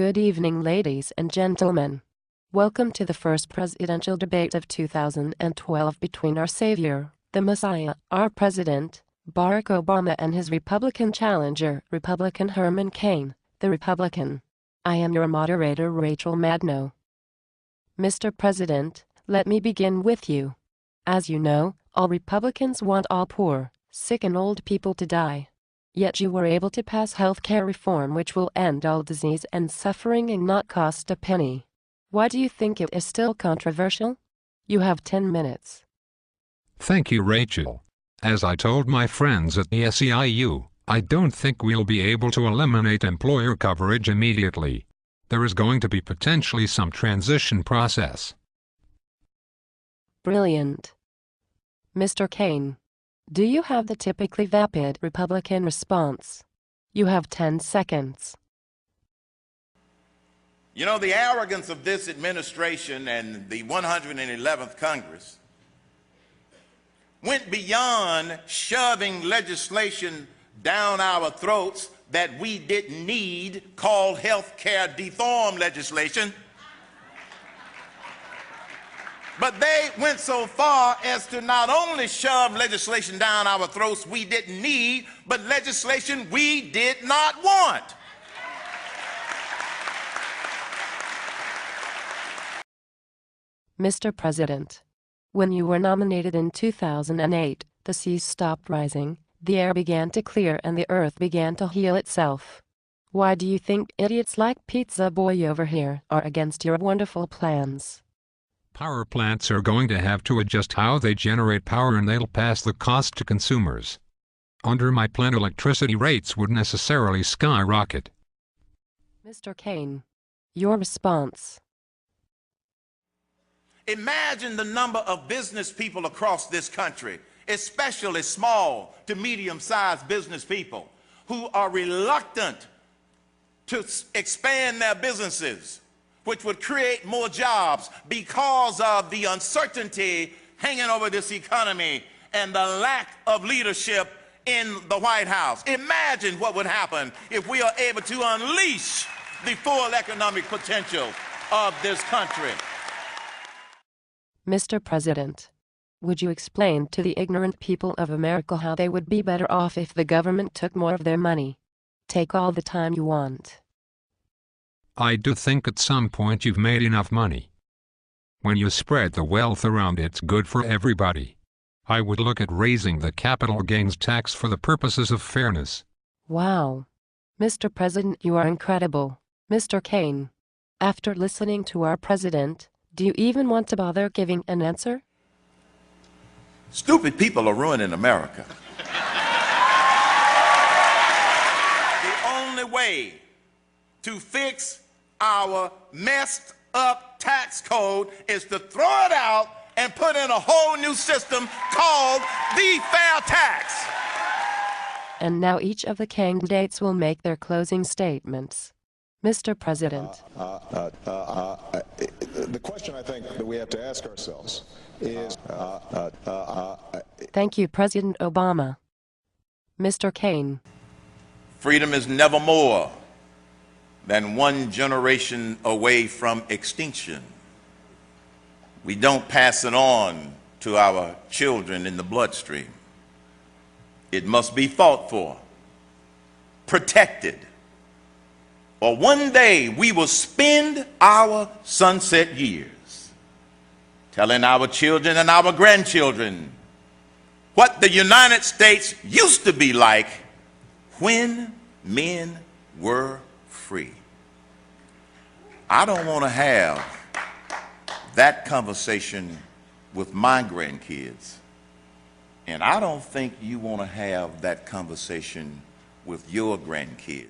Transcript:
Good evening, ladies and gentlemen. Welcome to the first presidential debate of 2012 between our savior, the Messiah, our president, Barack Obama, and his Republican challenger, Republican Herman Cain, the Republican. I am your moderator, Rachel Maddow. Mr. President, let me begin with you. As you know, all Republicans want all poor, sick and old people to die. Yet you were able to pass health care reform which will end all disease and suffering and not cost a penny. Why do you think it is still controversial? You have 10 minutes. Thank you, Rachel. As I told my friends at the SEIU, I don't think we'll be able to eliminate employer coverage immediately. There is going to be potentially some transition process. Brilliant. Mr. Cain, do you have the typically vapid Republican response? You have 10 seconds. You know, the arrogance of this administration and the 111th Congress went beyond shoving legislation down our throats that we didn't need, called health care reform legislation. But they went so far as to not only shove legislation down our throats we didn't need, but legislation we did not want. Mr. President, when you were nominated in 2008, the seas stopped rising, the air began to clear, and the earth began to heal itself. Why do you think idiots like Pizza Boy over here are against your wonderful plans? Power plants are going to have to adjust how they generate power, and they'll pass the cost to consumers. Under my plan, electricity rates would necessarily skyrocket. Mr. Cain, your response. Imagine the number of business people across this country, especially small to medium-sized business people, who are reluctant to expand their businesses, which would create more jobs because of the uncertainty hanging over this economy and the lack of leadership in the White House. Imagine what would happen if we are able to unleash the full economic potential of this country. Mr. President, would you explain to the ignorant people of America how they would be better off if the government took more of their money? Take all the time you want. I do think at some point you've made enough money. When you spread the wealth around, it's good for everybody. I would look at raising the capital gains tax for the purposes of fairness. Wow. Mr. President, you are incredible. Mr. Cain, after listening to our president, do you even want to bother giving an answer? Stupid people are ruining America. The only way to fix our messed up tax code is to throw it out and put in a whole new system called the fair tax. And now each of the candidates will make their closing statements. Mr. President. The question I think that we have to ask ourselves is... Thank you, President Obama. Mr. Cain. Freedom is never more than one generation away from extinction. We don't pass it on to our children in the bloodstream. It must be fought for, protected, or one day we will spend our sunset years telling our children and our grandchildren what the United States used to be like when men were free. I don't want to have that conversation with my grandkids, and I don't think you want to have that conversation with your grandkids.